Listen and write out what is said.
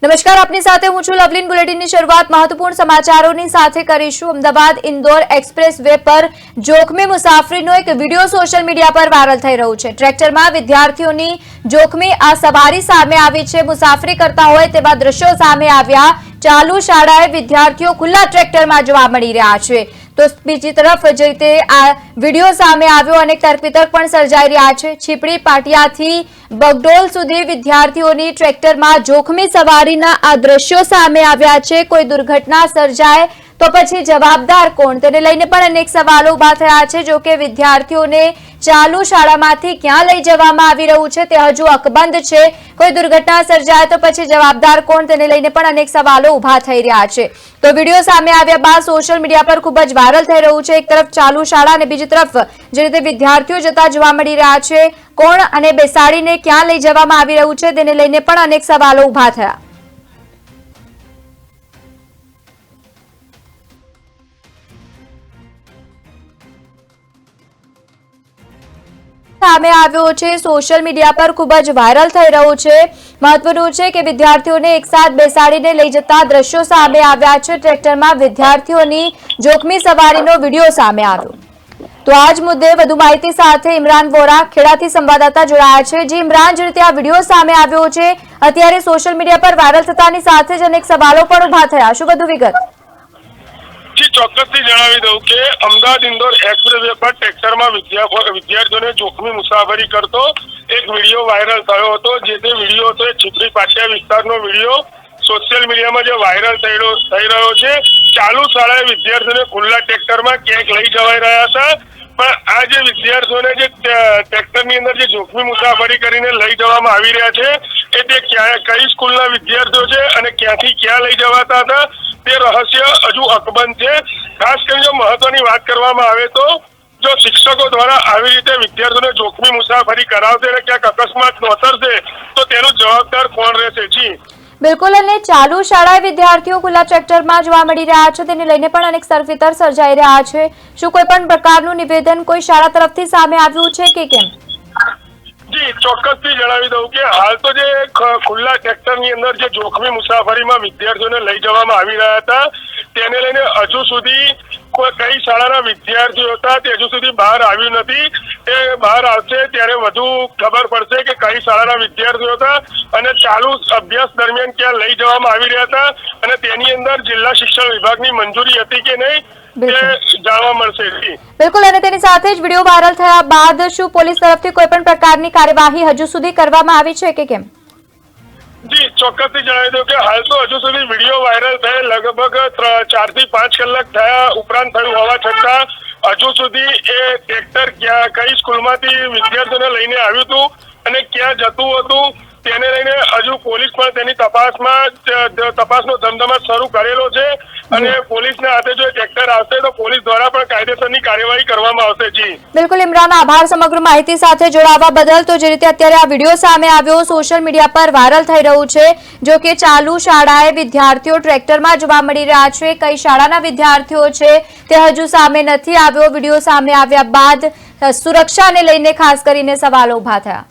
નમસ્કાર, આપની સાથે હું છું લવલીન। બુલેટિનની શરૂઆત મહત્વપૂર્ણ સમાચારોની સાથે કરીશું। અમદાવાદ ઇન્દોર એક્સપ્રેસ વે પર જોખમી મુસાફરીનો એક વિડીયો સોશિયલ મીડિયા પર વાયરલ થઈ રહ્યો છે। ટ્રેક્ટરમાં વિદ્યાર્થીઓની જોખમી આ સવારી સામે આવી છે। મુસાફરી કરતા હોય તેવા દ્રશ્યો સામે આવ્યા। ચાલુ શાળાએ વિદ્યાર્થીઓ ખુલ્લા ટ્રેક્ટરમાં જોવા મળી રહ્યા છે। તો બીજી તરફ જે રીતે આ વિડીયો સામે આવ્યો અને તર્ક વિતર્ક પણ સર્જાઈ રહ્યા છે। છીપડી પાટિયાથી બગડોલ સુધી વિદ્યાર્થીઓની ટ્રેક્ટરમાં જોખમી સવારીના આ દ્રશ્યો સામે આવ્યા છે। કોઈ દુર્ઘટના સર્જાય તો પછી જવાબદાર કોણ, તેને લઈને પણ અનેક સવાલો ઉભા થયા છે। જો કે વિદ્યાર્થીઓને ચાલુ શાળામાંથી ક્યાં લઈ જવામાં આવી રહ્યું છે તે હજુ અકબંધ છે। કોઈ દુર્ઘટના સર્જાય તો પછી જવાબદાર કોણ, તેને લઈને પણ અનેક સવાલો ઉભા થઈ રહ્યા છે। તો વિડીયો સામે આવ્યા બાદ સોશિયલ મીડિયા પર ખૂબ જ વાયરલ થઈ રહ્યું છે। એક તરફ ચાલુ શાળા અને બીજી તરફ જે રીતે વિદ્યાર્થીઓ જતા જોવા મળી રહ્યા છે, કોણ અને બેસાડીને ક્યાં લઈ જવામાં આવી રહ્યું છે તેને લઈને પણ અનેક સવાલો ઉભા થયા। સામે આવ્યો છે, સોશિયલ મીડિયા પર ખૂબ જ વાયરલ થઈ રહ્યું છે। મહત્વનું છે કે વિદ્યાર્થીઓને એકસાથ બેસાડીને લઈ જતા દ્રશ્યો સામે આવ્યા છે। ટ્રેક્ટરમાં વિદ્યાર્થીઓની જોખમી સવારીનો વિડીયો સામે આવ્યો। તો આ જ મુદ્દે વધુ માહિતી સાથે ઇમરાન વોરા ખેડાથી સંવાદદાતા જોડાયા છે। જે ઇમરાન, જે રીતે આ વિડીયો સામે આવ્યો છે, અત્યારે સોશિયલ મીડિયા પર વાયરલ થતાની સાથે જ અનેક સવાલો પણ ઉભા થયા। શું વધુ વિગત? ચોક્કસથી જણાવી દઉં કે અમદાવાદ ઇન્દોર એક્સપ્રેસ વે પર ટ્રેક્ટરમાં વિદ્યાર્થીઓને જોખમી મુસાફરી કરતો એક વિડીયો વાયરલ થયો હતો। જે તે વિડીયો હતો એ છીપડી પાટિયા વિસ્તારનો વિડીયો સોશિયલ મીડિયામાં જે વાયરલ થઈ રહ્યો છે। ચાલુ શાળાએ વિદ્યાર્થીઓને ખુલ્લા ટ્રેક્ટરમાં ક્યાંક લઈ જવાઈ રહ્યા હતા, પણ આ જે વિદ્યાર્થીઓને જે ટ્રેક્ટરની અંદર જે જોખમી મુસાફરી કરીને લઈ જવામાં આવી રહ્યા છે એ તે કઈ સ્કૂલના વિદ્યાર્થીઓ છે અને ક્યાંથી ક્યાં લઈ જવાતા હતા તે રહસ્ય હજુ અકબંધ છે। ખાસ કરીને જો મહત્વની વાત કરવામાં આવે તો જો શિક્ષકો દ્વારા આવી રીતે વિદ્યાર્થીઓને જોખમી મુસાફરી કરાવશે અને ક્યાંક અકસ્માત નોતરશે તો તેનો જવાબદાર કોણ રહેશે? જી બિલકુલ, અને ચાલુ શાળાએ વિદ્યાર્થીઓ ખુલ્લા ટ્રેક્ટરમાં જોવા મળી રહ્યા છે, તેને લઈને પણ અનેક સરફિતર સર્જાઈ રહ્યા છે। શું કોઈ પણ પ્રકારનું નિવેદન કોઈ શાળા તરફથી સામે આવ્યું છે કે કેમ? જી ચોક્કસથી જણાવી દઉં કે હાલ તો જે ખુલ્લા ટ્રેક્ટરની અંદર જે જોખમી મુસાફરીમાં વિદ્યાર્થીઓને લઈ જવામાં આવી રહ્યા હતા તેને લઈને હજુ સુધી કઈ શાળાના વિદ્યાર્થીઓ હતા તે હજુ સુધી બહાર આવ્યું નથી। તે બહાર આવશે ત્યારે વધુ ખબર પડશે કે કઈ શાળાના વિદ્યાર્થીઓ હતા અને ચાલુ અભ્યાસ દરમિયાન ક્યાં લઈ જવામાં આવી રહ્યા હતા અને તેની અંદર જિલ્લા શિક્ષણ વિભાગની મંજૂરી હતી કે નહીં તે જાણવા મળશે। બિલકુલ, અને તેની સાથે જ વિડીયો વાયરલ થયા બાદ શું પોલીસ તરફથી કોઈ પણ પ્રકારની કાર્યવાહી હજુ સુધી કરવામાં આવી છે કે કેમ? જી ચોક્કસથી જણાવી દઉં કે હાલ તો હજુ સુધી વિડીયો વાયરલ થયે લગભગ 4 થી 5 કલાક થયા ઉપરાંત થયું હોવા છતાં હજુ સુધી એ ટ્રેક્ટર કઈ સ્કૂલમાંથી વિદ્યાર્થીઓને લઈને આવ્યું હતું અને ક્યાં જતું હતું તેને લઈને હજુ પોલીસ પણ તેની તપાસનો ધમધમાટ શરૂ કરેલો છે અને પોલીસના હાથે જો ટ્રેક્ટર આવશે તો પોલીસ દ્વારા પણ કાયદેસરની કાર્યવાહી કરવામાં આવશે। જી બિલકુલ ઇમરાન, આભાર સમગ્ર માહિતી સાથે જોડાવા બદલ। તો જે રીતે અત્યારે આ વિડીયો સામે આવ્યો, સોશિયલ મીડિયા પર વાયરલ થઈ રહ્યું છે। જો કે ચાલુ શાળાએ વિદ્યાર્થીઓ ટ્રેક્ટરમાં જોવા મળી રહ્યા છે, કઈ શાળાના વિદ્યાર્થીઓ છે તે હજુ સામે નથી આવ્યો। વિડીયો સામે આવ્યા બાદ સુરક્ષાને લઈને ખાસ કરીને સવાલો ઉભા થયા।